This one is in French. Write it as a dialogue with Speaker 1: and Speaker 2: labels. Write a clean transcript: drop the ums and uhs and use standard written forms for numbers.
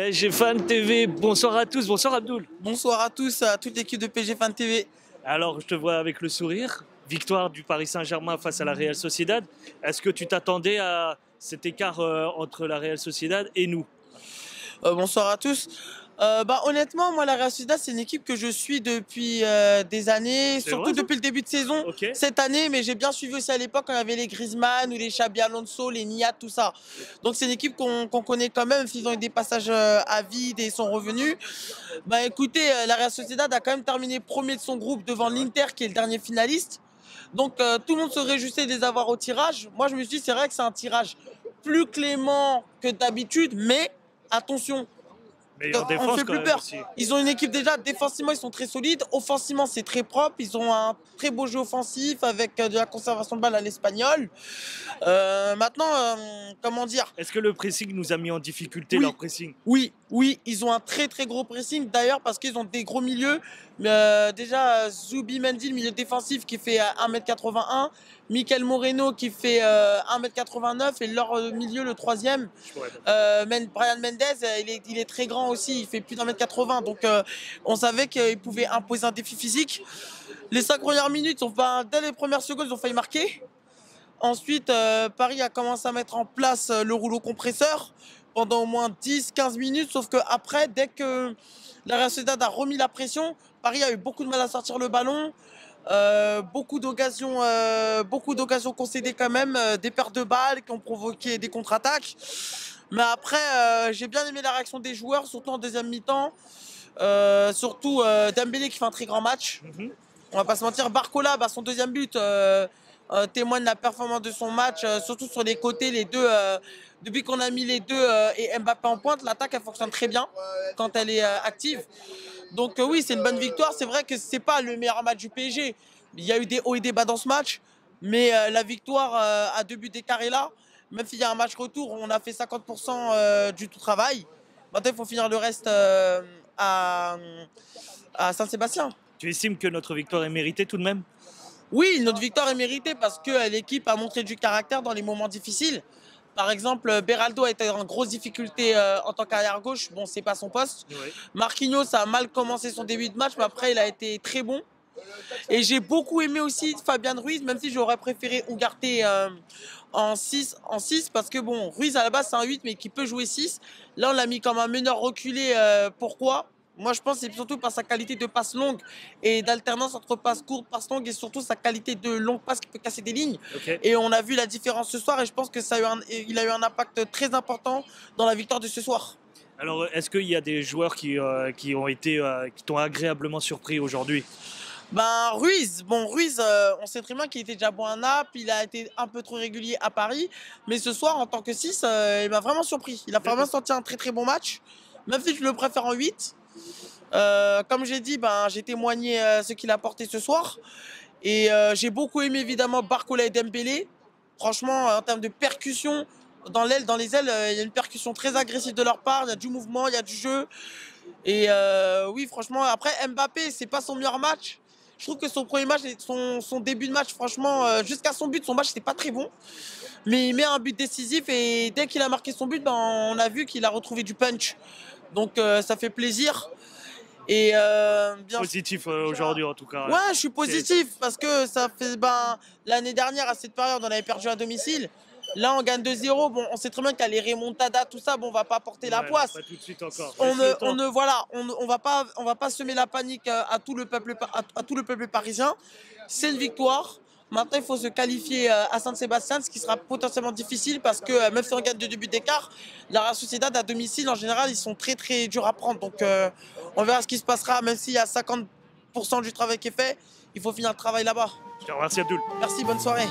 Speaker 1: PSG Fan TV, bonsoir à tous, bonsoir Abdoul.
Speaker 2: Bonsoir à tous, à toute l'équipe de PSG Fan TV.
Speaker 1: Alors, je te vois avec le sourire. Victoire du Paris Saint-Germain face à la Real Sociedad. Est-ce que tu t'attendais à cet écart entre la Real Sociedad et nous?
Speaker 2: Bonsoir à tous. Honnêtement, moi, la Real Sociedad, c'est une équipe que je suis depuis des années,
Speaker 1: C'est
Speaker 2: surtout
Speaker 1: vrai, ça?
Speaker 2: depuis le début de saison,
Speaker 1: Ok.
Speaker 2: cette année, mais j'ai bien suivi aussi à l'époque quand il y avait les Griezmann ou les Xabi Alonso, les Niat, tout ça. Donc c'est une équipe qu'on connaît quand même, s'ils ont eu des passages à vide et sont revenus. Bah écoutez, la Real Sociedad a quand même terminé premier de son groupe devant l'Inter, qui est le dernier finaliste. Donc tout le monde se réjouissait de les avoir au tirage. Moi, je me suis dit, c'est vrai que c'est un tirage plus clément que d'habitude, mais attention,
Speaker 1: Mais en
Speaker 2: on
Speaker 1: défense
Speaker 2: fait
Speaker 1: quand
Speaker 2: plus
Speaker 1: même
Speaker 2: peur.
Speaker 1: aussi.
Speaker 2: Ils ont une équipe déjà, défensivement, ils sont très solides. Offensivement, c'est très propre. Ils ont un très beau jeu offensif avec de la conservation de balle à l'espagnol. Maintenant, comment dire?
Speaker 1: Est-ce que le pressing nous a mis en difficulté,
Speaker 2: Oui.
Speaker 1: leur pressing?
Speaker 2: Oui, ils ont un très très gros pressing d'ailleurs parce qu'ils ont des gros milieux. Déjà, Zubimendi, le milieu défensif qui fait 1m81, Mikel Moreno qui fait 1m89 et leur milieu, le troisième,
Speaker 1: Je pourrais pas.
Speaker 2: Brian Mendes, il est très grand aussi, il fait plus d'1m80. Donc on savait qu'il pouvait imposer un défi physique. Les 5 premières minutes, dès les premières secondes, ils ont failli marquer. Ensuite, Paris a commencé à mettre en place le rouleau compresseur pendant au moins 10-15 minutes, sauf qu'après, dès que la Real Sociedad a remis la pression, Paris a eu beaucoup de mal à sortir le ballon, beaucoup d'occasions concédées quand même, des pertes de balles qui ont provoqué des contre-attaques. Mais après, j'ai bien aimé la réaction des joueurs, surtout en deuxième mi-temps, surtout Dembélé qui fait un très grand match. On va pas se mentir, Barcola, son deuxième but témoigne de la performance de son match, surtout sur les côtés, les deux. Depuis qu'on a mis les deux et Mbappé en pointe, l'attaque elle fonctionne très bien quand elle est active. Donc oui, c'est une bonne victoire. C'est vrai que c'est pas le meilleur match du PSG. Il y a eu des hauts et des bas dans ce match, mais la victoire à 2 buts d'écart est là. Même s'il y a un match retour, on a fait 50% du tout travail. Maintenant, il faut finir le reste à, à Saint-Sébastien.
Speaker 1: Tu estimes que notre victoire est méritée tout de même?
Speaker 2: Oui, notre victoire est méritée parce que l'équipe a montré du caractère dans les moments difficiles. Par exemple, Beraldo a été en grosse difficulté en tant qu'arrière gauche. Bon, c'est pas son poste.
Speaker 1: Oui.
Speaker 2: Marquinhos a mal commencé son début de match, mais après, il a été très bon. Et j'ai beaucoup aimé aussi Fabian Ruiz, même si j'aurais préféré Ugarte en 6 parce que bon, Ruiz à la base c'est un 8 mais qui peut jouer 6. Là, on l'a mis comme un meneur reculé. Pourquoi? Moi, je pense que c'est surtout par sa qualité de passe longue et d'alternance entre passe courte, passe longue et surtout sa qualité de longue passe qui peut casser des lignes.
Speaker 1: Ok.
Speaker 2: Et on a vu la différence ce soir et je pense que il a eu un impact très important dans la victoire de ce soir.
Speaker 1: Alors, est-ce qu'il y a des joueurs qui ont été, qui t'ont agréablement surpris aujourd'hui?
Speaker 2: Ruiz, on sait très bien qu'il était déjà bon à Naples, il a été un peu trop régulier à Paris, mais ce soir, en tant que 6, il m'a vraiment surpris. Il a vraiment sorti un très très bon match, même si je le préfère en 8. Comme j'ai dit, j'ai témoigné ce qu'il a apporté ce soir. Et j'ai beaucoup aimé évidemment Barcola et Dembélé. Franchement, en termes de percussion, dans les ailes, il y a une percussion très agressive de leur part, il y a du mouvement, il y a du jeu. Et oui, franchement, après Mbappé, c'est pas son meilleur match. Je trouve que son premier match, son début de match, franchement, jusqu'à son but, son match n'était pas très bon. Mais il met un but décisif et dès qu'il a marqué son but, on a vu qu'il a retrouvé du punch. Donc ça fait plaisir. Et bien
Speaker 1: Positif aujourd'hui en tout cas.
Speaker 2: ouais, je suis positif parce que ça fait l'année dernière à cette période, on avait perdu à domicile. Là, on gagne 2-0. Bon, on sait très bien qu'il y a les remontadas, tout ça. Bon, on va pas porter la poisse.
Speaker 1: Pas tout de suite encore.
Speaker 2: On va pas semer la panique à tout le peuple, à tout le peuple parisien. C'est une victoire. Maintenant, il faut se qualifier à Saint-Sébastien, ce qui sera potentiellement difficile parce que même si on gagne de 2 buts d'écart, la Real Sociedad à domicile, en général, ils sont très très durs à prendre. Donc, on verra ce qui se passera, même s'il y a 50% du travail qui est fait. Il faut finir le travail là-bas.
Speaker 1: Je te remercie Abdoul.
Speaker 2: Merci, bonne soirée.